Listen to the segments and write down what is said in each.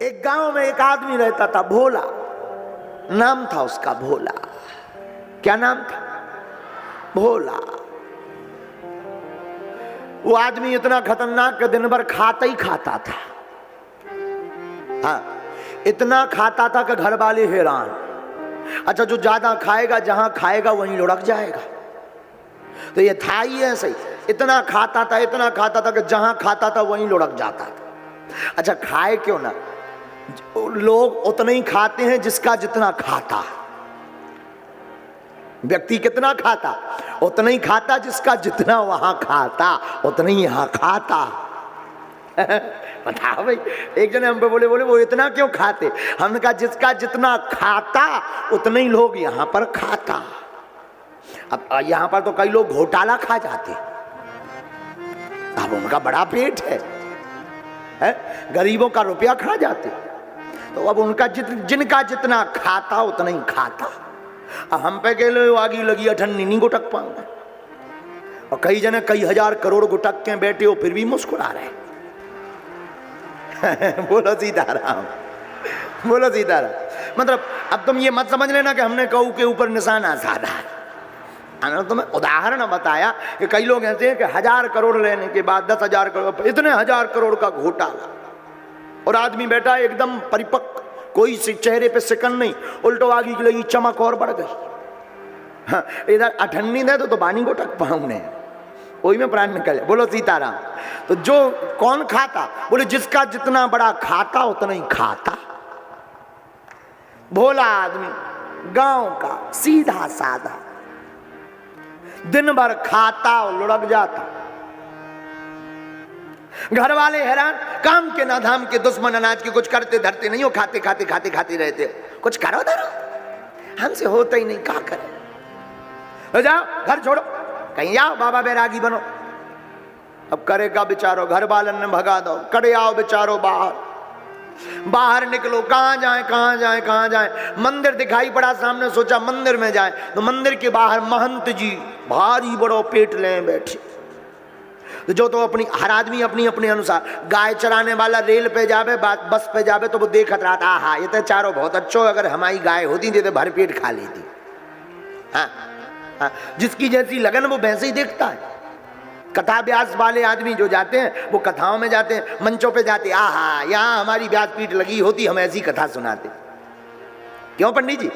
एक गांव में एक आदमी रहता था, भोला नाम था उसका, भोला। क्या नाम था? भोला। वो आदमी इतना खतरनाक कि दिन भर खाता ही खाता था। हाँ, इतना खाता था कि घर वाले हैरान। अच्छा, जो ज्यादा खाएगा, जहां खाएगा वहीं लुढ़क जाएगा। तो ये था ही ऐसे ही, इतना खाता था, इतना खाता था कि जहां खाता था वहीं लुढ़क जाता था। अच्छा, खाए क्यों ना? लोग उतना ही खाते हैं जिसका जितना खाता। व्यक्ति कितना खाता? उतना ही खाता जिसका जितना वहां खाता, उतना ही यहां खाता। बताओ भाई। एक जने हम पे बोले वो इतना क्यों खाते? हमने कहा जिसका जितना खाता उतना ही लोग यहां पर खाता। अब यहां पर तो कई लोग घोटाला खा जाते, अब उनका बड़ा पेट है? गरीबों का रुपया खा जाते, तो अब उनका जिनका जितना खाता उतना ही खाता। अब हम पे कह लो आगी लगी अठन्नी नहीं गुटक पाऊंगा, और कई जने कई हजार करोड़ गुटक के बैठे हो फिर भी मुस्कुरा रहे। बोलो सीताराम, बोलो सीताराम। मतलब अब तुम ये मत समझ लेना कि हमने कऊ के ऊपर निशाना साधा है। मैंने तुम्हें उदाहरण बताया कि कई लोग ऐसे हैं कि 1000 करोड़ लेने के बाद 10,000 करोड़, इतने 1000 करोड़ का घोटाला, और आदमी बैठा एकदम परिपक्व, कोई चेहरे पे सिकन नहीं, उल्टो आगे की लगी चमक और बढ़ गई। हाँ, इधर अठन्नी दे तो बानी को टक पाऊंने, वही में प्राण निकले। बोलो सीताराम। तो जो कौन खाता? बोले जिसका जितना बड़ा खाता उतना ही खाता। भोला आदमी, गांव का, सीधा साधा, दिन भर खाता और लुढ़क जाता। घर वाले हैरान, काम के ना धाम के, दुश्मन अनाज के, कुछ करते धरते नहीं हो, खाते खाते खाते खाते रहते। कुछ करो धरो, हमसे होता ही नहीं, क्या करें? तो जाओ घर छोड़ो, कहीं जाओ, बाबा बैरागी बनो। अब करेगा बेचारो, घर वालन ने भगा दो, कड़े आओ बेचारो बाहर। बाहर निकलो, कहां जाए कहां जाए कहां जाए? मंदिर दिखाई पड़ा सामने, सोचा मंदिर में जाए, तो मंदिर के बाहर महंत जी भारी बड़ो पेट ले बैठे। जो तो अपनी, हर आदमी अपनी अपने अनुसार, गाय चराने वाला रेल पे जावे, बस पे जावे, तो वो देखत रहा था, हाँ ये तो चारों बहुत अच्छो, अगर हमारी गाय होती थी तो भर पेट खा लेती। हाँ, हाँ, जिसकी जैसी लगन वो वैसे ही देखता है। कथा व्यास वाले आदमी जो जाते हैं वो कथाओं में जाते हैं, मंचों पे जाते, आहा यहाँ हमारी व्यास पीठ लगी होती, हम ऐसी कथा सुनाते। क्यों पंडित जी?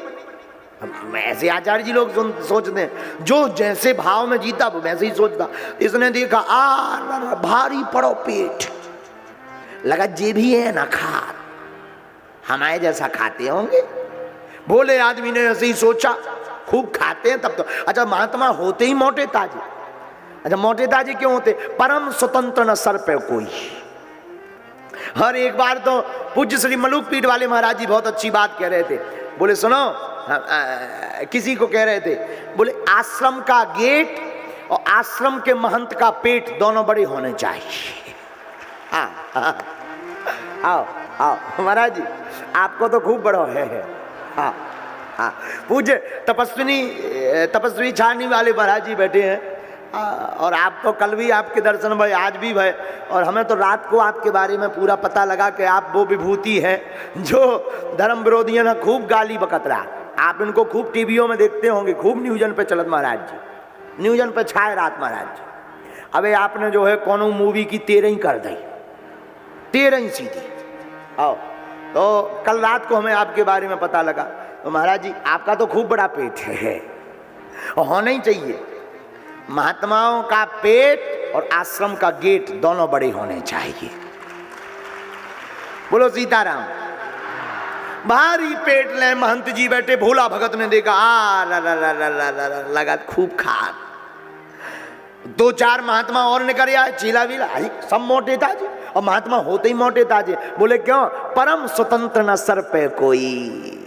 ऐसे आचार्य जी लोग सोचते हैं, जो जैसे भाव में जीता वो वैसे ही सोचता। इसने देखा भारी पड़ो पेट, लगा जे भी है ना खा, हमारे जैसा खाते होंगे। भोले आदमी ने ऐसे ही सोचा, खूब खाते हैं तब तो। अच्छा, महात्मा होते ही मोटे ताजे। अच्छा, मोटे ताजे क्यों होते? परम स्वतंत्र न सर पे कोई। हर एक बार तो पूज्य श्री मलुक पीठ वाले महाराज जी बहुत अच्छी बात कह रहे थे। बोले सुनो, किसी को कह रहे थे, बोले आश्रम का गेट और आश्रम के महंत का पेट दोनों बड़े होने चाहिए। हाँ, आओ आओ महाराज जी, आपको तो खूब बड़ा है। हाँ हाँ, पूज्य तपस्वी छानी वाले महाराज जी बैठे हैं। और आप तो कल भी आपके दर्शन भय, आज भी भय, और हमें तो रात को आपके बारे में पूरा पता लगा कि आप वो विभूति हैं जो धर्म विरोधियों ने खूब गाली बकत रहा। आप इनको खूब टीवियों में देखते होंगे, खूब न्यूजन पे चलत महाराज जी, न्यूजन पे छाए रात महाराज जी। अबे आपने जो है कौन मूवी की 13 ही कर दी, 13 ही सीधी। आओ, तो कल रात को हमें आपके बारे में पता लगा। तो महाराज जी आपका तो खूब बड़ा पेट है, और होना ही चाहिए। महात्माओं का पेट और आश्रम का गेट दोनों बड़े होने चाहिए। बोलो सीताराम। भारी पेट ले महंत जी बैठे, भोला भगत ने देखा, लगा खूब खा। 2-4 महात्मा और निकल आए, चीला वीला, सब मोटे ताजे, और महात्मा होते ही मोटे ताजे। बोले क्यों? परम स्वतंत्र न सर पे कोई।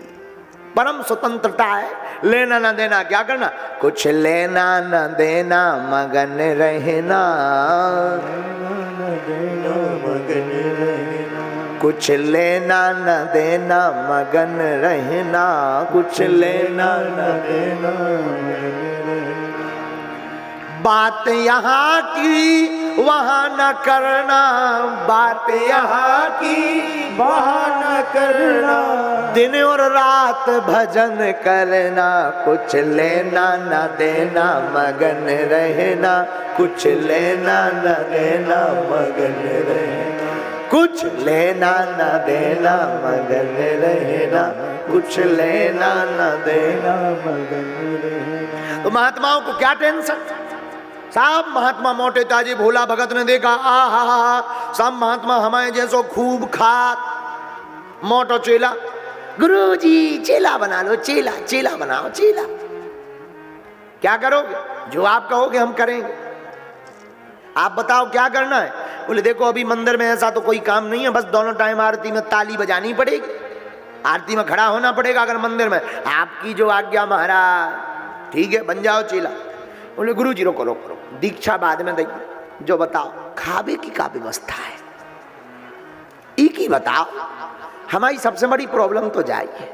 परम स्वतंत्रता है, लेना ना देना। क्या करना? कुछ लेना न देना, मगन रहना, कुछ लेना न देना, मगन रहना, कुछ लेना न देना। बात यहाँ की वहाँ न करना, बात यहाँ की वहाँ न करना, दिन और रात भजन करना, कुछ लेना न देना मगन रहना, कुछ लेना न देना मगन रहना, कुछ लेना न देना मगन रहना, कुछ लेना न देना मगन रहना। तो महात्माओं को क्या टेंशन? सब महात्मा मोटे ताजे भोला भगत ने देखा, आहा सब महात्मा हमारे जैसो खूब खात मोटो चेला, गुरुजी चेला बना लो, चेला चेला बनाओ चेला। क्या करोगे? जो आप कहोगे हम करेंगे। आप बताओ क्या करना है? बोले देखो अभी मंदिर में ऐसा तो कोई काम नहीं है, बस दोनों टाइम आरती में ताली बजानी पड़ेगी, आरती में खड़ा होना पड़ेगा अगर मंदिर में। आपकी जो आज्ञा महाराज। ठीक है बन जाओ चेला। बोले गुरुजी रोको रोको रोको, दीक्षा बाद में देंगे, जो बताओ खावे की क्या व्यवस्था है, एक ही बताओ, हमारी सबसे बड़ी प्रॉब्लम तो जाइए।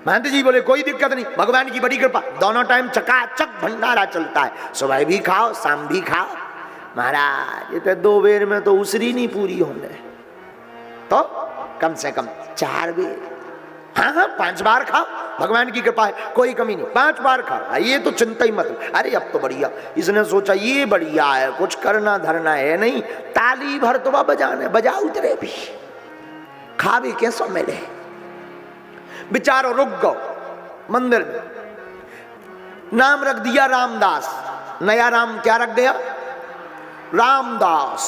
महंत जी बोले कोई दिक्कत नहीं, भगवान की बड़ी कृपा, दोनों टाइम चकाचक भंडारा चलता है, सुबह भी खाओ शाम भी खाओ। महाराज ये तो 2 बेर में तो उसरी नहीं पूरी होने, तो कम से कम 4 बेर, हाँ हाँ 5 बार खाओ, भगवान की कृपा है कोई कमी नहीं, 5 बार खाओ, ये तो चिंता ही मत। अरे अब तो बढ़िया, इसने सोचा ये बढ़िया है, कुछ करना धरना है नहीं, ताली भर तो बजाने बजा उतरे भी, खावे कैसो मिले। बेचारो रुक गो मंदिर में, नाम रख दिया रामदास, नया राम क्या रख दिया? रामदास।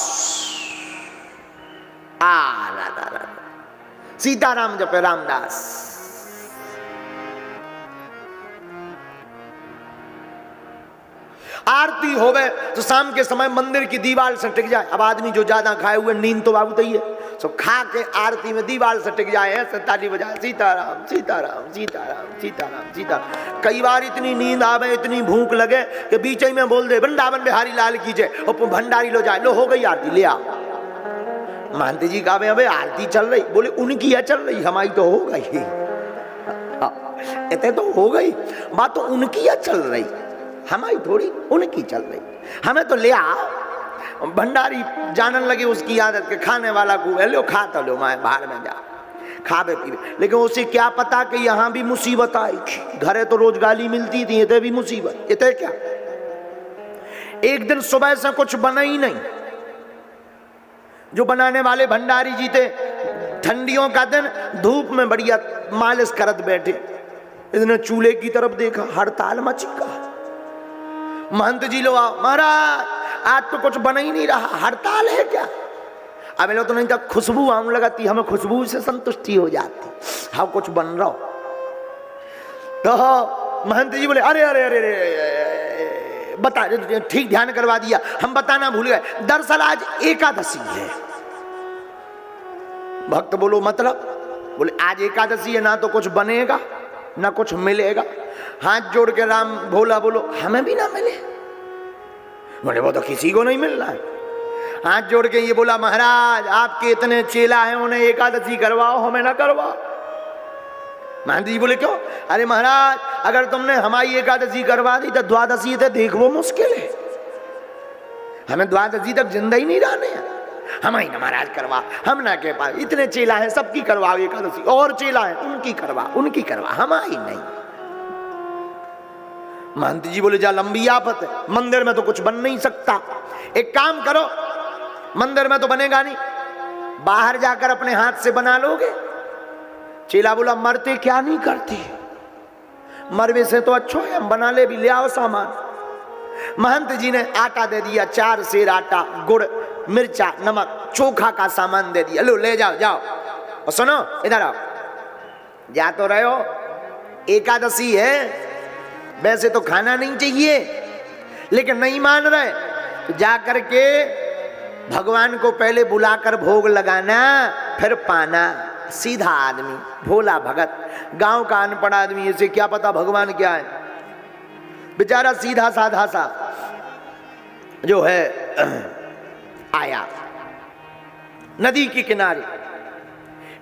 सीताराम जपे रामदास। आरती होवे तो शाम के समय मंदिर की दीवार से टिक जाए। अब आदमी जो ज्यादा खाए हुए नींद तो बाबू तई है, सो खा के आरती में दीवार से टिक जाए, ऐसे ताली बजाए सीताराम सीताराम सीताराम सीताराम सीताराम। कई बार इतनी नींद आवे, इतनी भूख लगे कि बीच में बोल दे वृंदावन बिहारी लाल की जय, और भंडारी लो जाए, लो हो गई आरती, ले आओ। महंत जी कहा अबे आरती चल रही, बोले उनकी है चल रही, हमारी तो हो गई, इतने तो हो गई, बात तो उनकी है चल रही, हमारी थोड़ी, उनकी चल रही, हमें तो ले आओ। भंडारी जानन लगे उसकी आदत के, खाने वाला को लो खा तो लो, मैं बाहर में जा खावे पीवे, लेकिन उसे क्या पता कि यहाँ भी मुसीबत आई, घरे तो रोज गाली मिलती थी, इतने भी मुसीबत, इतने क्या। एक दिन सुबह से कुछ बना ही नहीं, जो बनाने वाले भंडारी जी थे, ठंडियों का दिन धूप में बढ़िया मालिश करत बैठे, इसने चूल्हे की तरफ देखा, हड़ताल मची का। महंत जी लो आओ, महाराज आज तो कुछ बना ही नहीं रहा, हड़ताल है क्या? अब लो तो नहीं था, खुशबू आने लगाती, हमें खुशबू से संतुष्टि हो जाती, हाँ कुछ बन रहा हो। तो महंत जी बोले अरे अरे अरे अरे बता, ठीक ध्यान करवा दिया, हम बताना भूल गए, दरअसल आज एकादशी है। भक्त बोलो मतलब? बोले आज एकादशी है, ना तो कुछ बनेगा ना कुछ मिलेगा। हाथ जोड़ के राम भोला बोलो हमें भी ना मिले। बोले वो तो किसी को नहीं मिल रहा है। हाथ जोड़ के ये बोला महाराज आपके इतने चेला हैं, उन्हें एकादशी करवाओ, हमें ना करवाओ। महंत जी बोले क्यों? अरे महाराज अगर तुमने हमारी एकादशी करवा दी तो द्वादशी तक देखो मुश्किल है, हमें द्वादशी तक जिंदा ही नहीं रहने हैं, हमारी ना महाराज करवा, हम ना कह पाए, इतने चेला हैं सबकी करवाओ एकादशी, और चेला है उनकी करवा हमारी नहीं। महंत जी बोले जा लंबी आफत है, मंदिर में तो कुछ बन नहीं सकता, एक काम करो मंदिर में तो बनेगा नहीं, बाहर जाकर अपने हाथ से बना लोगे। चेला बोला मरते क्या नहीं करते, मरवे से तो अच्छा है, हम बना ले भी, ले आओ सामान। महंत जी ने आटा दे दिया, 4 सेर आटा, गुड़, मिर्चा, नमक, चोखा का सामान दे दिया, लो ले जाओ जाओ। और सुनो इधर आओ, जा तो रहे हो एकादशी है, वैसे तो खाना नहीं चाहिए लेकिन नहीं मान रहे, तो जा करके भगवान को पहले बुलाकर भोग लगाना फिर पाना। सीधा आदमी, भोला भगत, गांव का अनपढ़ आदमी, इसे क्या पता भगवान क्या है, बेचारा सीधा साधा सा जो है आया नदी के किनारे।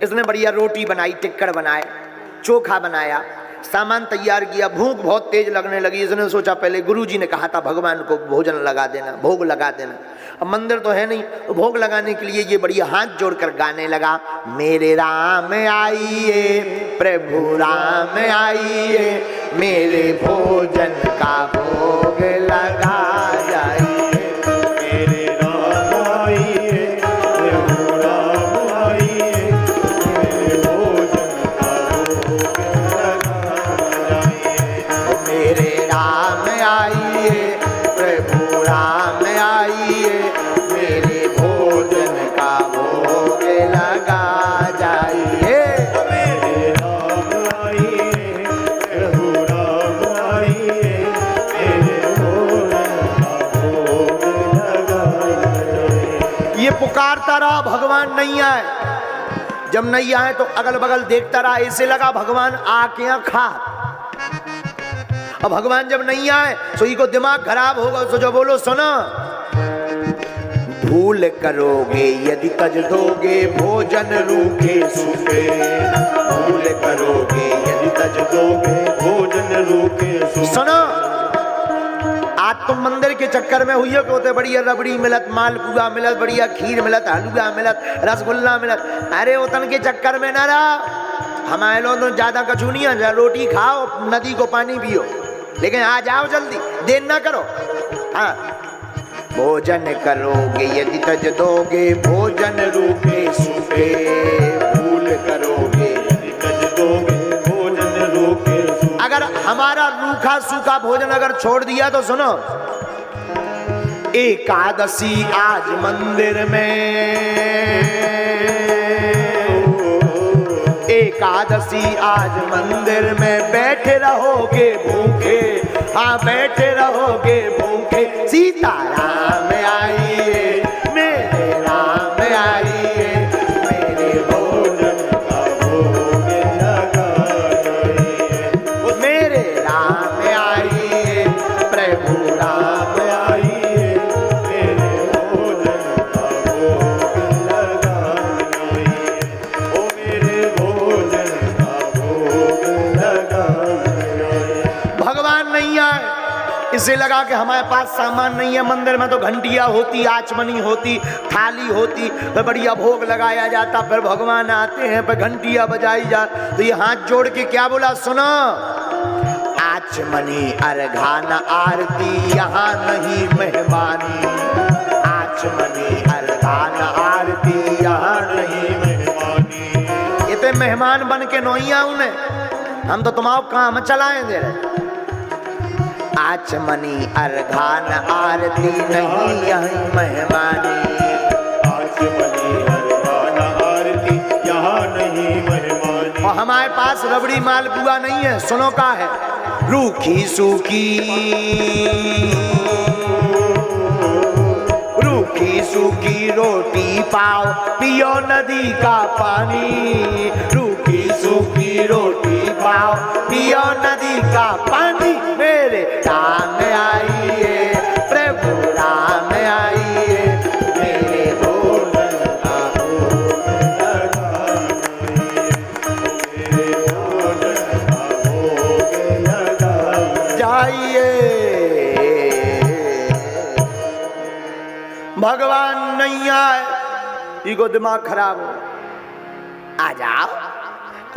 इसने बढ़िया रोटी बनाई, टिक्कड़ बनाए, चोखा बनाया, सामान तैयार किया, भूख बहुत तेज लगने लगी। इसने सोचा पहले गुरुजी ने कहा था भगवान को भोजन लगा देना, भोग लगा देना। अब मंदिर तो है नहीं, भोग लगाने के लिए ये बढ़िया हाथ जोड़कर गाने लगा, मेरे राम आइए प्रभु राम आइए, मेरे भोजन का भोग लगा जाइए। मेरे राम आइए प्रभु राम आइए, मेरे भोजन का भोग लगा जाइए। मेरे राम आइए प्रभु राम आइए, मेरे भोजन का भोग लगा जाइए। मेरे राम आइए प्रभु राम आइए, मेरे भोजन का भोग लगा जाइए। ये पुकारता रहा, भगवान नहीं आए। जब नहीं आए तो अगल बगल देखता रहा, ऐसे लगा भगवान आके यहाँ खा। अब भगवान जब नहीं आए तो इको दिमाग खराब होगा, तो जो बोलो सुनो, भूल करोगे यदि तज दोगे भोजन रूखे सूखे, भूल करोगे यदि तज दोगे भोजन रूखे सूखे। सुनो, आज तुम मंदिर के चक्कर में हुई हो कि होते बढ़िया रबड़ी मिलत, मालपुआ मिलत, बढ़िया खीर मिलत, हलवा मिलत, रसगुल्ला मिलत। अरे उतन के चक्कर में ना रहो। हमारे लोग तो ज्यादा कछु नहीं है, रोटी खाओ, नदी को पानी पियो, लेकिन आ जाओ जल्दी, देर ना करो। हाँ, भोजन करोगे यदि तज दोगे भोजन रूखे सूखे, भूल करोगे यदि तज दोगे भोजन रूखे सूखे। अगर हमारा रूखा सूखा भोजन अगर छोड़ दिया तो सुनो, एकादशी आज मंदिर में, एकादशी आज मंदिर में बैठे रहोगे भूखे, हाँ बैठे रहोगे भूखे। सीताराम आइए मेरे राम आइए, मेरे भोजन का भोग लगा जाइए। मेरे राम आइए प्रभु राम आइए, मेरे भोजन का भोग लगा जाइए। ओ मेरे भोजन का भोग लगा जाइए। भगवान नहीं आए, इसे लगा कि हमारे पास सामान नहीं है। मंदिर में तो घंटियां होती, आचमनी होती, थाली होती, फिर बढ़िया भोग लगाया जाता, फिर भगवान आते हैं, फिर घंटियां बजाई जा। तो ये हाथ जोड़ के क्या बोला सुनो, आचमनी अर्घान आरती यहाँ नहीं मेहमानी, आचमनी अर्घान आरती यहाँ नहीं मेहमानी। ये तो मेहमान बन के नहीं आऊं ने, हम तो तुम्हारा काम चलाएं दे रहे। आचमनी अर्घान आरती नहीं यही मेहमानी, आचमनी अर्घान आरती यहाँ नहीं मेहमानी। और हमारे पास रबड़ी मालपुआ नहीं है। सुनो का है, रूखी सूखी, रूखी सूखी रोटी पाओ, पियो नदी का पानी, रूखी सूखी रोटी पाओ, पियो नदी का पानी। मेरे राम आइए प्रभु राम आइए, मेरे भोजन का भोग लगा जाइए। मेरे भोजन का भोग लगा जाइए। भगवान नहीं आए, इको दिमाग खराब हो, आ जाओ,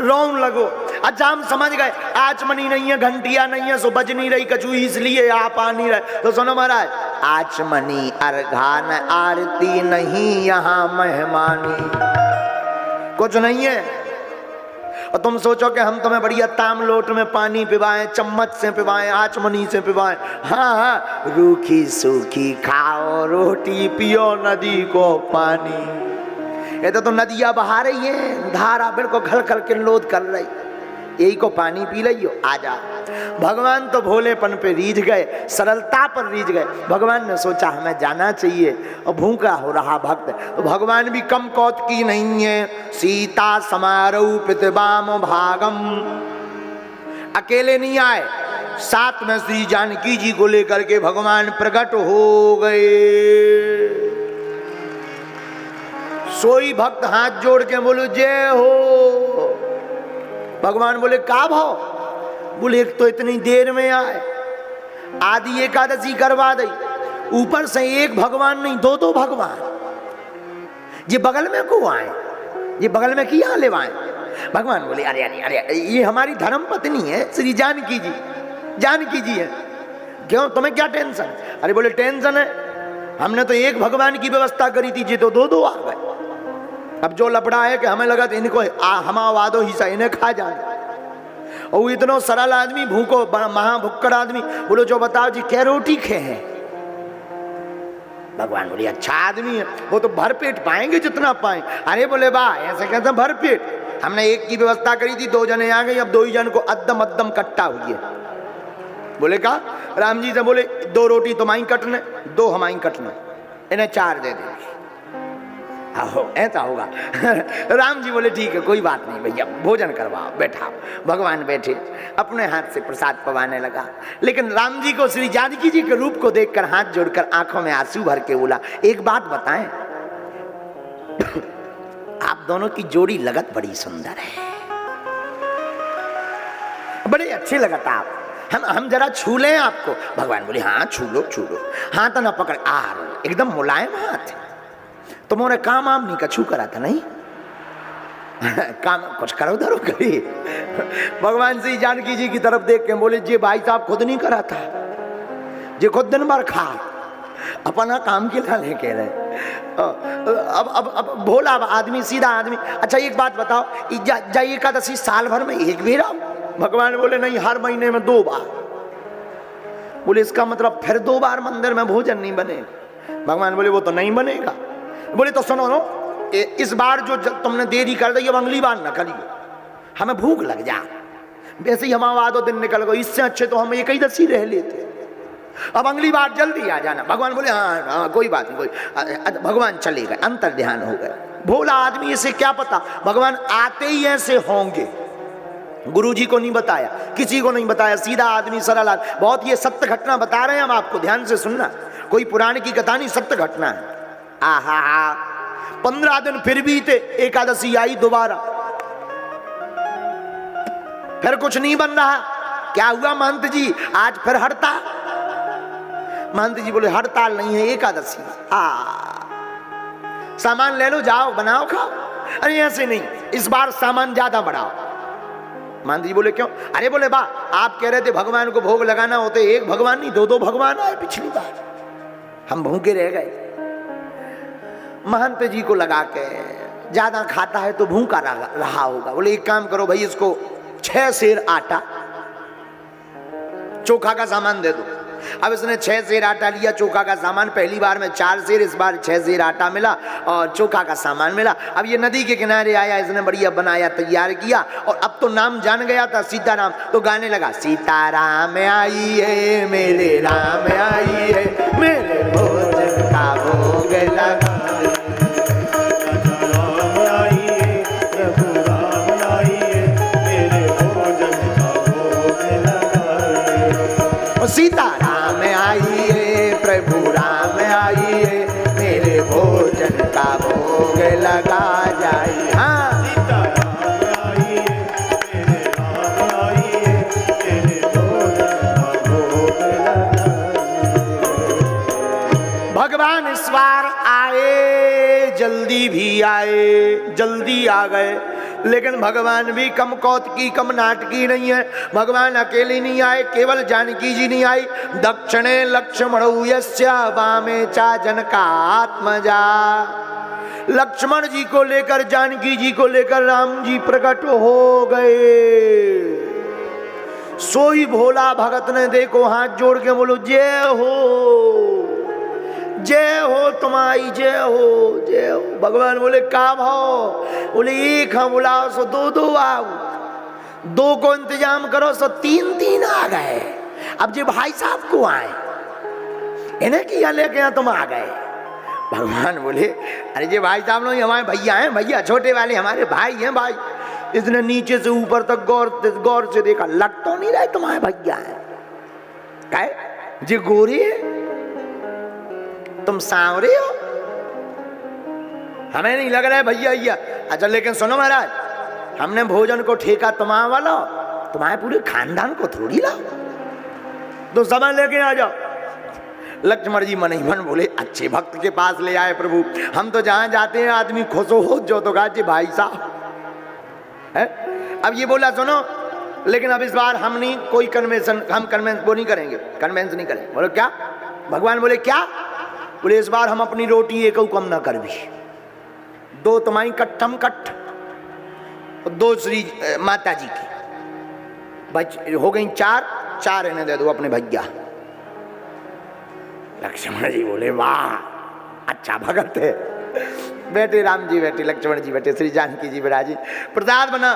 रोन लगो। अच्छा हम समझ गए आचमनी नहीं है, घंटिया नहीं है, सो बज नहीं रही कचू, इसलिए आप आ नहीं रहे। तो सुनो महाराज, आचमनी अर्घान आरती नहीं यहाँ मेहमानी, कुछ नहीं है। और तुम सोचो कि हम तुम्हें बढ़िया ताम लोट में पानी पिवाएं, चम्मच से पिवाएं, आचमनी से पिवाएं। हाँ हाँ, रूखी सूखी खाओ रोटी, पियो नदी को पानी। ये तो नदियां बहा रही हैं, धारा बिल्कुल खल खल के लोद कर रही, यही को पानी पी रही हो, आ जाओ। भगवान तो भोलेपन पे रीझ गए, सरलता पर रीझ गए। भगवान ने सोचा हमें जाना चाहिए, और भूखा हो रहा भक्त, तो भगवान भी कम कौत की नहीं है। सीता समारोपित वाम भागम, अकेले नहीं आए, साथ में श्री जानकी जी को लेकर के भगवान प्रकट हो गए। सोई भक्त हाथ जोड़ के बोलो जय हो। भगवान बोले का भाव, बोले एक तो इतनी देर में आए, आदि एकादशी करवा दी, ऊपर से एक भगवान नहीं दो दो भगवान। ये बगल में को आए, ये बगल में किया ले आए। भगवान बोले अरे अरे अरे ये हमारी धर्म पत्नी है श्री जानकी जी, जानकी जी है, क्यों तुम्हें क्या टेंशन? अरे बोले टेंशन है, हमने तो एक भगवान की व्यवस्था करी थी, ये तो दो दो आ गए। अब जो लपड़ा है कि हमें लगा तो इनको हमावादो हिस्सा इन्हें खा जाए। और इतना सरल आदमी, भूखो महाभुक्कड़ आदमी, बोलो जो बताओ जी क्या रोटी खे हैं? भगवान बोले अच्छा आदमी है, वो तो भर पेट पाएंगे जितना पाए। अरे बोले वाह, ऐसे कहते हैं भर पेट? हमने एक की व्यवस्था करी थी, 2 जने आ गए, अब 2 ही जन को अद्दम अद्दम कट्टा हुई है। बोले का राम जी से बोले 2 रोटी तुम्हारी कटने, 2 हमारी कटने, इन्हें 4 दे दे। आहो ऐसा होगा। राम जी बोले ठीक है कोई बात नहीं भैया, भोजन करवाओ, बैठाओ। भगवान बैठे, अपने हाथ से प्रसाद पवाने लगा। लेकिन राम जी को श्री जानकी जी के रूप को देखकर हाथ जोड़कर आंखों में आंसू भर के बोला, एक बात बताएं, आप दोनों की जोड़ी लगत बड़ी सुंदर है, बड़े अच्छे लगत आप, हम जरा छू लें आपको। भगवान बोले हाँ छू लो छू लो। हाथ ना पकड़, एकदम मुलायम हाथ। तुमने काम आम नहीं कछू करा था नहीं? काम कुछ करो धरो करी। भगवान श्री जानकी जी की तरफ देख के बोले जी भाई साहब खुद नहीं करा था, जे खुद दिन भर खा अपना काम के लिए कह रहे। अब भोला आदमी, सीधा आदमी। अच्छा एक बात बताओ, एकादशी साल भर में एक बेर आओ? भगवान बोले नहीं, हर महीने में 2 बार। बोले इसका मतलब फिर 2 बार मंदिर में भोजन नहीं बनेगा? भगवान बोले वो तो नहीं बनेगा। बोले तो सुनो नो, इस बार जो तुमने देरी कर दी, अब अगली बार न करिए, हमें भूख लग जा। वैसे ही हमारा आधो दिन निकल गए, इससे अच्छे तो हम एकादशी रह लेते, अब अगली बार जल्दी आ जाना। भगवान बोले हाँ हाँ कोई बात नहीं, कोई। भगवान चले गए, अंतर ध्यान हो गए। भोला आदमी इसे क्या पता, भगवान आते ही ऐसे होंगे। गुरु जी को नहीं बताया, किसी को नहीं बताया, सीधा आदमी, सरल आदमी। बहुत ये सत्य घटना बता रहे हैं हम आपको, ध्यान से सुनना, कोई पुराण की कथा नहीं, सत्य घटना है। आहा 15 दिन फिर बीते, एकादशी आई दोबारा, फिर कुछ नहीं बन रहा। क्या हुआ महंत जी, आज फिर हड़ताल? महंत जी बोले हड़ताल नहीं है, एकादशी। सामान ले लो, जाओ बनाओ खाओ। अरे ऐसे नहीं, इस बार सामान ज्यादा बढ़ाओ। महंत जी बोले क्यों? अरे बोले बा आप कह रहे थे भगवान को भोग लगाना होते, एक भगवान नहीं 2-2 भगवान आए पिछली बार, हम भूखे रह गए। महंत जी को लगा के ज्यादा खाता है तो भूखा रहा होगा। बोले एक काम करो भाई, इसको 6 सेर आटा चोखा का सामान दे दो। अब इसने 6 सेर आटा लिया, चोखा का सामान। पहली बार में 4 सेर, इस बार 6 सेर आटा मिला और चोखा का सामान मिला। अब ये नदी के किनारे आया, इसने बढ़िया बनाया, तैयार किया, और अब तो नाम जान गया था सीताराम, तो गाने लगा, सीताराम आई है मेरे राम आई है, मेरे भोजन का भोग लगा। सीताराम आई है, प्रभु राम आई है, मेरे भोजन का भोग लगा जाए। हाँ सीताराम आई है, मेरे राम आई है, मेरे भोजन का भोग लगा। भगवान इस बार आए, जल्दी भी आए, जल्दी आ गए। लेकिन भगवान भी कम कौतकी, कम नाटकी नहीं है। भगवान अकेले नहीं आए, केवल जानकी जी नहीं आई। दक्षिणे लक्ष्मण यस्य वामे चा जनकात्मजा। लक्ष्मण जी को लेकर, जानकी जी को लेकर राम जी प्रकट हो गए। सोई भोला भगत ने देखो हाथ जोड़ के बोलो जय हो, जय हो तुम्हारी, जय हो जय हो। भगवान बोले का भाव? बोले एक हम बुलाओ सो 2-2 आओ, 2 को इंतजाम करो सो 3-3 आ गए। अब जो भाई साहब को आए, इन्हें किया लेके यहाँ तुम आ गए। भगवान बोले अरे ये भाई साहब लोग हमारे भैया हैं, भैया छोटे वाले हमारे भाई हैं भाई। इसने नीचे से ऊपर तक गौर से देखा, लग तो नहीं रहे तुम्हारे भैया हैं। क्या ये गोरी है, तुम सांवरे हो, हमें नहीं लग रहा है भैया भैया। अच्छा लेकिन सुनो महाराज, हमने भोजन को ठेका तुम्हारा वाला, तुम्हारे पूरे खानदान को थोड़ी लाओ, तो सामान लेके आ जाओ। लक्ष्मण जी मन ही मन बोले अच्छे भक्त के पास ले आए प्रभु, हम तो जहां जाते हैं आदमी खुश हो जो तो कहा भाई साहब है। अब ये बोला सुनो, लेकिन अब इस बार हम नहीं कोई कन्वेंशन, हम कन्वेंस वो नहीं करेंगे, कन्वेंस नहीं करेंगे। बोले क्या? भगवान बोले क्या? बोले इस बार हम अपनी रोटी एक कम ना कर भी, 2 तुम्हारी कट्ठम कट्ठ और 2 श्री माता जी की, बच हो गई 4 इन्हें दे दो अपने भैया। लक्ष्मण जी बोले वाह अच्छा भगत है। बेटे राम जी बैठे, लक्ष्मण जी बैठे, श्री जानकी जी विराजी, प्रसाद बना,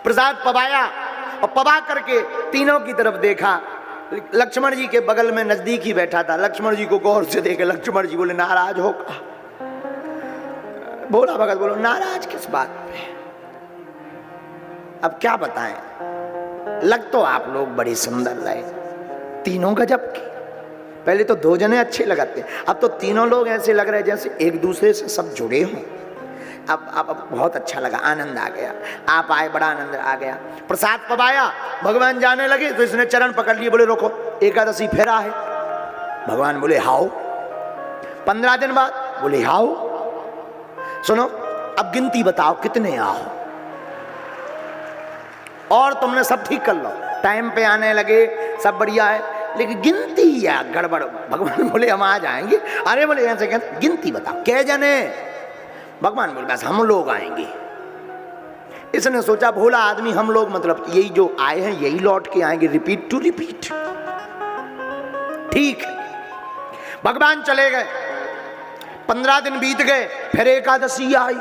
प्रसाद पवाया और पवा करके तीनों की तरफ देखा। लक्ष्मण जी के बगल में नजदीक ही बैठा था, लक्ष्मण जी को गौर से देखे। लक्ष्मण जी बोले नाराज हो? बोला भगत बोलो नाराज किस बात पे? अब क्या बताएं, लग तो आप लोग बड़ी सुंदर रहे, तीनों गजब की। पहले तो 2 जने अच्छे लगाते, अब तो तीनों लोग ऐसे लग रहे जैसे एक दूसरे से सब जुड़े हों। अब बहुत अच्छा लगा, आनंद आ गया। आप आए, बड़ा आनंद आ गया। प्रसाद पवाया, भगवान जाने लगे तो इसने चरण पकड़ लिए, बोले रोको एकादशी फेरा है। भगवान बोले हाओ। 15 दिन बाद बोले हाओ। सुनो अब गिनती बताओ कितने आओ, और तुमने सब ठीक कर लो। टाइम पे आने लगे, सब बढ़िया है, लेकिन गिनती या गड़बड़। भगवान बोले हम आ जाएंगे। अरे बोले ऐसे कहते गिनती बताओ कै जने? भगवान बोले बस हम लोग आएंगे। इसने सोचा भोला आदमी हम लोग मतलब यही जो आए हैं यही लौट के आएंगे, रिपीट टू रिपीट। ठीक है, भगवान चले गए। 15 दिन बीत गए, फिर एकादशी आई।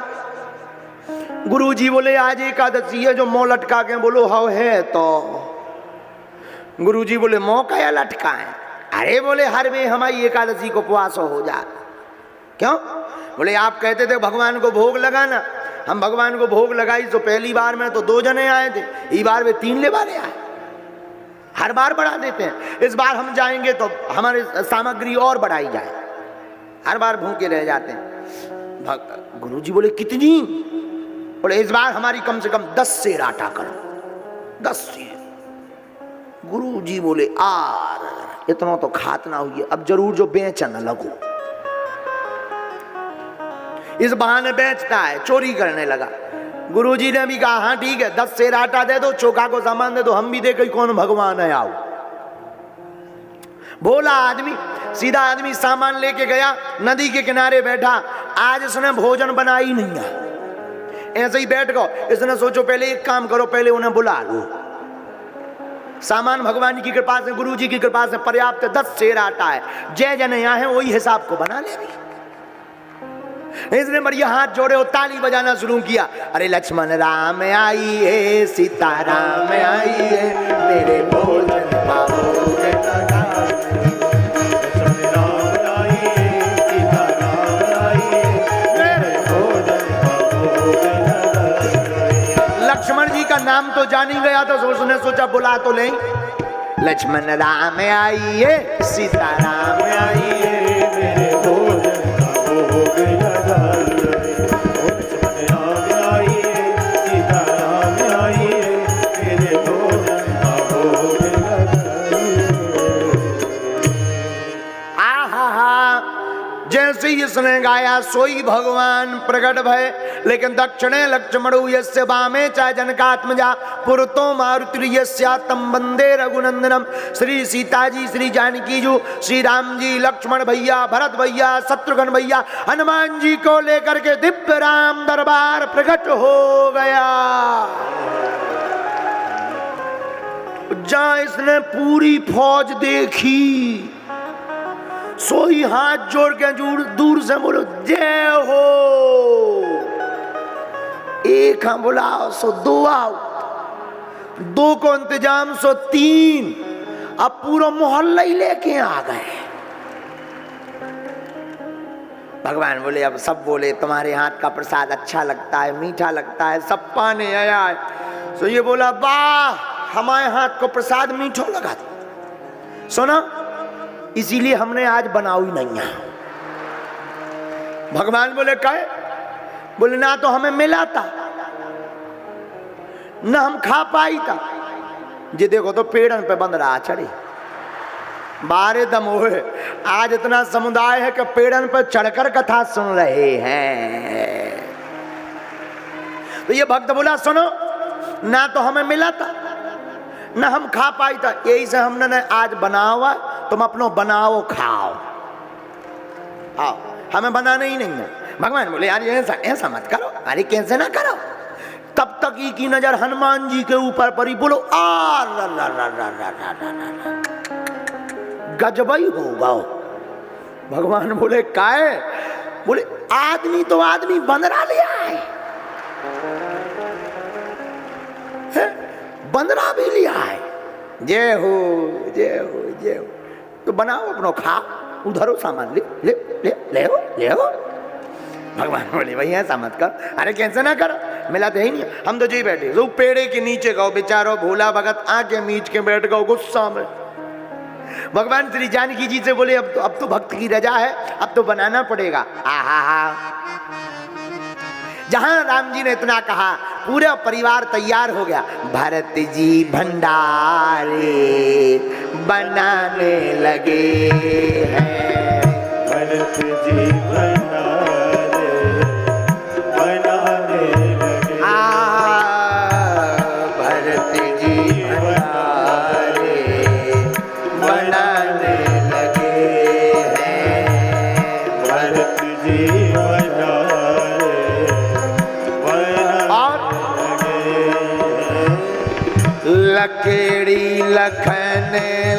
गुरुजी बोले आज एकादशी है, जो मुंह लटका के बोलो हाउ है। तो गुरुजी बोले मुंह का या लटका है? अरे बोले हर में हमारी एकादशी को उपवास हो जाए। क्यों? बोले आप कहते थे भगवान को भोग लगाना, हम भगवान को भोग लगाई तो पहली बार में तो 2 जने आए थे, इस बार वे 3 ले वाले आए। हर बार बढ़ा देते हैं, इस बार हम जाएंगे तो हमारी सामग्री और बढ़ाई जाए, हर बार भूखे रह जाते हैं। गुरुजी बोले कितनी? बोले इस बार हमारी कम से कम 10 सेर आटा करो, 10 सेर। गुरुजी बोले आर इतना तो खात ना हुई, अब जरूर जो बेच न लगो। इस बहाने बेचता है, चोरी करने लगा। गुरुजी ने भी कहा हाँ ठीक है, 10 सेर आटा दे दो, चोखा को सामान दे दो, हम भी देखे कौन भगवान है। आओ भोला आदमी, सीधा आदमी सामान लेके गया, नदी के किनारे बैठा। आज इसने भोजन बनाई नहीं है, ऐसे ही बैठ गो। इसने सोचो पहले एक काम करो, पहले उन्हें बुला लो। सामान भगवान की कृपा से, गुरु जी की कृपा से पर्याप्त 10 सेर आटा है, जय जन यहाँ है वही हिसाब को बना ले। इसने बढ़िया हाथ जोड़े और ताली बजाना शुरू किया। अरे लक्ष्मण राम आइए, सीता राम आइए, मेरे भोजन का भोग लगाइए। लक्ष्मण राम आइए, सीता राम आइए, मेरे भोजन का भोग लगाइए। लक्ष्मण जी का नाम तो जान ही गया, तो उसने सोचा बुला तो ले। लक्ष्मण राम आइए, सीता राम आइए, मेरे भोजन का भोग लगाइए। लक्ष्मण राम आइए, सीता राम आइए, मेरे भोजन का भोग लगाइए। आहा, जैसे ही इसने गाया सोई भगवान प्रकट भय। लेकिन दक्षिणे लक्ष्मणो यस्य वामे च जनकात्मजा, पुरतो मारुति यस्यातम वंदे रघुनंदनम। श्री सीता जी, श्री जानकी जी, श्री राम जी, लक्ष्मण भैया, भरत भैया, शत्रुघ्न भैया, हनुमान जी को लेकर के दिव्य राम दरबार प्रकट हो गया। जहां इसने पूरी फौज देखी, सोई हाथ जोड़ के दूर से बोलो जय हो। एक हम बुलाओ सो 2 आओ, 2 को इंतजाम सो 3। अब पूरा मोहल्ला ही लेके आ गए। भगवान बोले अब सब बोले तुम्हारे हाथ का प्रसाद अच्छा लगता है, मीठा लगता है, सब पाने आया है। तो ये बोला वाह हमारे हाथ को प्रसाद मीठो लगा। सुना, इसीलिए हमने आज बनाऊ ही नहीं है। भगवान बोले कहे? बोले ना तो हमें मिला था, ना हम खा पाई था, जी देखो तो पेड़न पे बंद रहा चढ़ी, बारे दम हुए। आज इतना समुदाय है कि पेड़न पर चढ़कर कथा सुन रहे हैं। तो ये भक्त बोला सुनो, ना तो हमें मिला था ना हम खा पाई था, यही से हमने आज बनावा, तुम अपनो बनाओ खाओ, आओ, हमें बनाना ही नहीं है। भगवान बोले यार ऐसा मत करो, अरे कैसे ना करो। तब तक की नजर हनुमान जी के ऊपर पड़ी, बोलो आ गजबई होगा। भगवान बोले काहे? बोले आदमी तो आदमी बंदरा ले आए, बंदरा भी लिया है। जय हो जय हो जय हो। तो बनाओ अपनो खाओ, उधरो सामान ले ले ले ले हो ले हो। भगवान बोले भाई ऐसा मत कर, अरे कैसे ना कर, मिला तो ही नहीं, हम तो जी बैठे। तो पेड़े के नीचे गो बेचारो भोला भगत आके मीच के बैठ गो गुस्सा में। भगवान श्री जानकी जी से बोले अब तो भक्त की रजा है, अब तो बनाना पड़ेगा। आहा, जहां राम जी ने इतना कहा पूरा परिवार तैयार हो गया। भरत जी भंडारे बनाने लगे हैं, भरत जी भंडारे बनाने लगे। भरत जी भंडारे बनाने लगे हैं, भरत जी भंडारे लकेड़ी लखन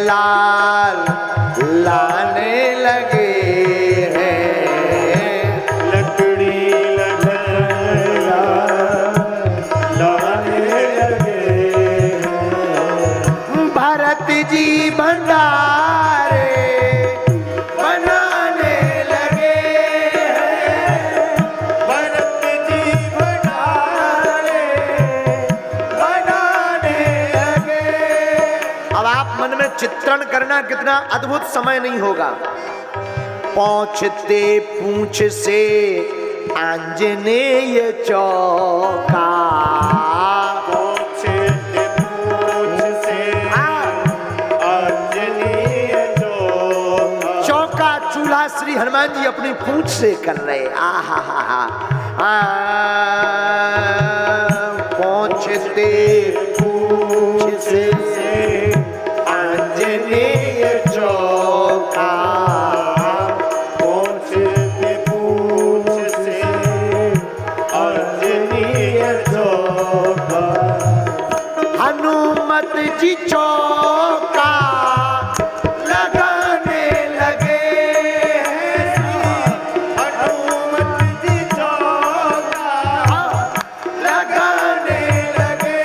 लाल लाने लगे हैं, लकड़ी लखन लाने लगे हैं। भरत जी भंडारे बनाने लगे हैं, भरत जी भंडारे बनाने लगे। अब आप मन में चित्रण करना, कितना अद्भुत समय नहीं होगा। पहुंचते पूंछ से आंजनेय चौका, पहुंचते पूंछ से आंजनेय चौका चूल्हा श्री हनुमान जी अपनी पूंछ से कर रहे। आहा हा हा, पहुंचते पूंछ से आंजनेय चौका, पहुंचते पूंछ से आंजनेय चौका। हनुमत जी चौका लगाने लगे हैं, हनुमत जी चौका लगाने लगे।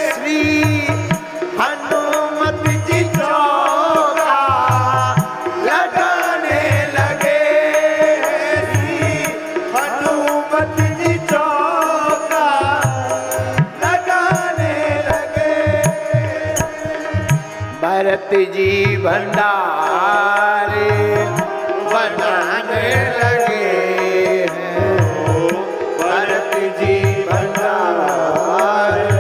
श्री हनुमत जी चौका लगाने लगे, श्री हनुमत जी चौका लगाने लगे। भरत जी भंडारे बनाने लगे हैं, भरत जी भंडारे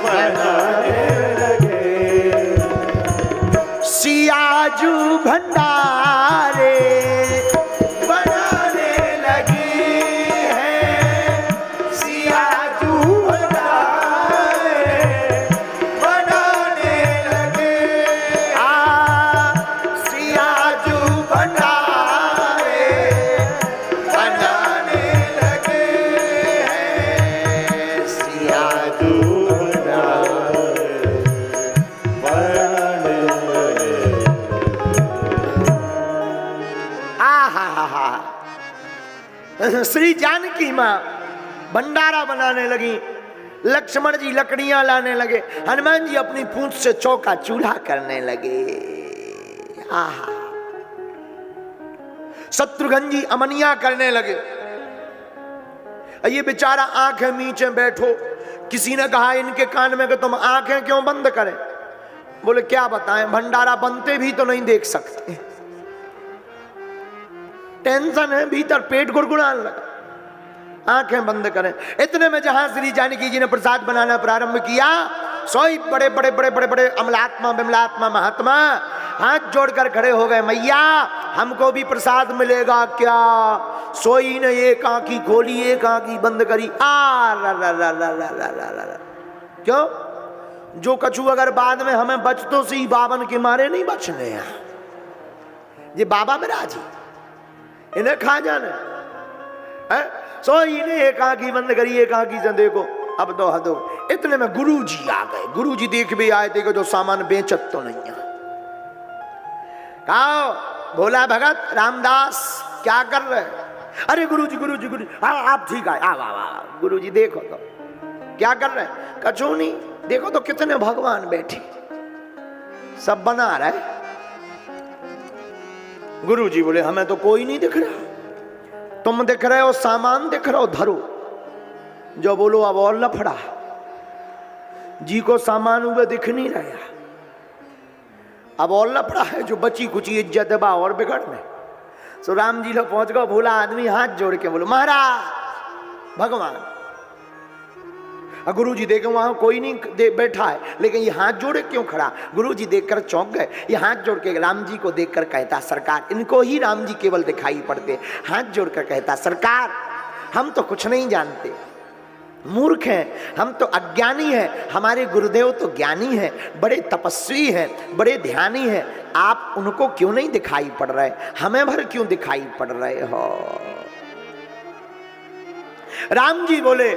बनाने लगे। सियाजू भंडारे बनाने लगी हैं, सियाजू भंडारे बनाने लगे। सियाजू भंडारे बनाने लगे हैं, सियाजू भंडारे बनाने लगे। श्री जानकी माँ भंडारा बनाने लगी, लक्ष्मण जी लकड़ियां लाने लगे, हनुमान जी अपनी पूंछ से चौका चूल्हा करने लगे। आहा, शत्रुघ्न जी अमनिया करने लगे। ये बेचारा आंखें मीचे बैठो। किसी ने कहा इनके कान में कि तुम आंखें क्यों बंद करें? बोले क्या बताएं, भंडारा बनते भी तो नहीं देख सकते, टेंशन है, भीतर पेट गुड़गुड़ाने लगा। आंखें बंद करें। इतने में जहां श्री जानकी जी ने प्रसाद बनाना प्रारंभ किया, सोई बड़े बड़े बड़े बड़े बड़े अमलात्मा विमलात्मा महात्मा हाथ जोड़कर खड़े हो गए, मैया हमको भी प्रसाद मिलेगा क्या? सोई ने एक आंखी खोली, एक आंखी बंद करी। क्यों? जो कछु अगर बाद में हमें बच तो सी, बावन के मारे नहीं बचने हैं। ये बाबा बिराजी इन्हें खा जाने है। सोई ने एक आंखी बंद करी, एक आंखी से देखो, अब तो हदो। इतने में गुरुजी आ गए। गुरुजी देख भी आए, देखो जो सामान बेचत तो नहीं है। कहो भोला भगत रामदास क्या कर रहे? अरे गुरुजी गुरुजी गुरुजी, हाँ आप ठीक है। गुरुजी देखो तो क्या कर रहे? कछु नहीं, देखो तो कितने भगवान बैठे, सब बना रहे। गुरुजी बोले हमें तो कोई नहीं दिख रहा, तुम दिख रहे हो, सामान दिख रहा हो, धरो। जो बोलो अब और लफड़ा, जी को सामान हुए दिख नहीं रहा, अब और लफड़ा है। जो बची कुची इज्जत बा और बिगड़ में। सो राम जी लोग पहुंच गए। भोला आदमी हाथ जोड़ के बोलो महाराज भगवान। गुरु जी देखे वहां कोई नहीं बैठा है, लेकिन ये हाथ जोड़े क्यों खड़ा? गुरु जी देखकर चौंक गए। ये हाथ जोड़ के राम जी को देखकर कहता, सरकार, इनको ही राम जी केवल दिखाई पड़ते। हाथ जोड़कर कहता, सरकार हम तो कुछ नहीं जानते, मूर्ख हैं, हम तो अज्ञानी हैं। हमारे गुरुदेव तो ज्ञानी हैं, बड़े तपस्वी हैं, बड़े ध्यानी हैं। आप उनको क्यों नहीं दिखाई पड़ रहे? हमें भर क्यों दिखाई पड़ रहे हो? राम जी बोले,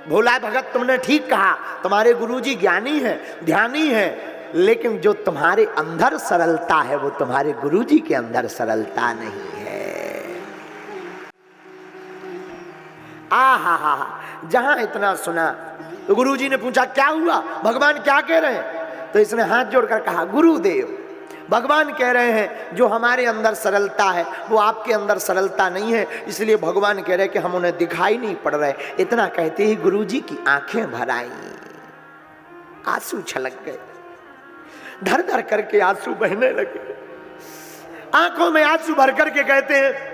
भोला भगत तुमने ठीक कहा, तुम्हारे गुरुजी ज्ञानी हैं, ध्यानी हैं, लेकिन जो तुम्हारे अंदर सरलता है वो तुम्हारे गुरुजी के अंदर सरलता नहीं है। हा जहां इतना सुना तो गुरुजी ने पूछा क्या हुआ, भगवान क्या कह रहे हैं? तो इसने हाथ जोड़कर कहा, गुरुदेव भगवान कह रहे हैं जो हमारे अंदर सरलता है वो आपके अंदर सरलता नहीं है, इसलिए भगवान कह रहे हैं कि हम उन्हें दिखाई नहीं पड़ रहे। इतना कहते ही गुरुजी की आंखें भर आई, आंसू छलक गए, धर धर करके आंसू बहने लगे। आंखों में आंसू भर करके कहते हैं,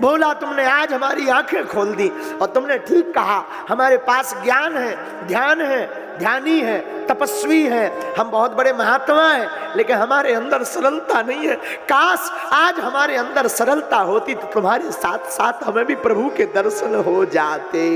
भोला तुमने आज हमारी आंखें खोल दी, और तुमने ठीक कहा, हमारे पास ज्ञान है, ध्यान है, ध्यानी है, तपस्वी है, हम बहुत बड़े महात्मा हैं, लेकिन हमारे अंदर सरलता नहीं है। काश आज हमारे अंदर सरलता होती तो तुम्हारे साथ साथ हमें भी प्रभु के दर्शन हो जाते।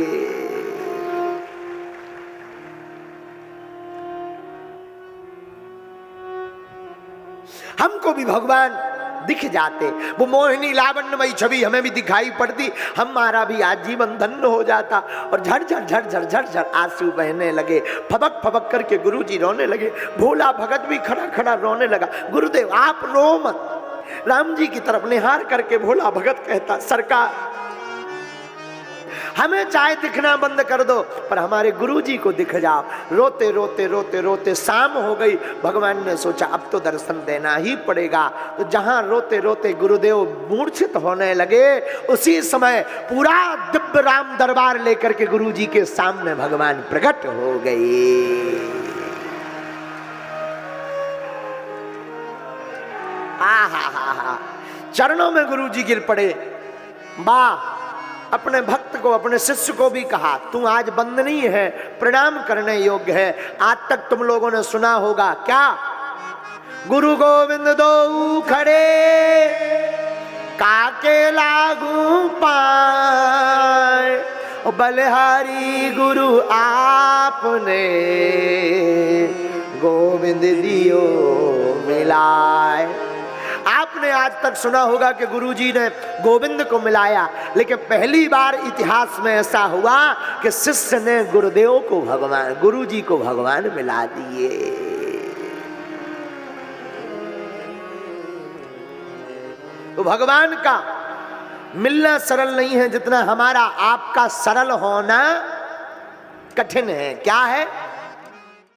हमको भी भगवान दिख जाते, वो मोहिनी लावण्यमयी छवि हमें भी दिखाई पड़ती, हमारा भी आज जीवन धन्य हो जाता। और झरझर झरझर झरझर आंसू बहने लगे, फबक फबक करके गुरुजी रोने लगे। भोला भगत भी खड़ा खड़ा रोने लगा। गुरुदेव आप रो मत। राम जी की तरफ निहार करके भोला भगत कहता, सरकार हमें चाहे दिखना बंद कर दो, पर हमारे गुरुजी को दिख जाओ। रोते रोते रोते रोते शाम हो गई। भगवान ने सोचा अब तो दर्शन देना ही पड़ेगा। तो जहां रोते रोते गुरुदेव मूर्छित होने लगे, उसी समय पूरा दिव्य राम दरबार लेकर के गुरुजी के सामने भगवान प्रकट हो गए। हा चरणों में गुरुजी गिर पड़े। वाह, अपने भक्त को, अपने शिष्य को भी कहा, तू आज वंदनीय है, प्रणाम करने योग्य है। आज तक तुम लोगों ने सुना होगा क्या, गुरु गोविंद दो खड़े काके लागू पाए, बलिहारी गुरु आपने गोविंद दियो मिलाए। आपने आज तक सुना होगा कि गुरुजी ने गोविंद को मिलाया, लेकिन पहली बार इतिहास में ऐसा हुआ कि शिष्य ने गुरुदेव को भगवान, गुरुजी को भगवान मिला दिए। तो भगवान का मिलना सरल नहीं है जितना हमारा आपका सरल होना कठिन है। क्या है?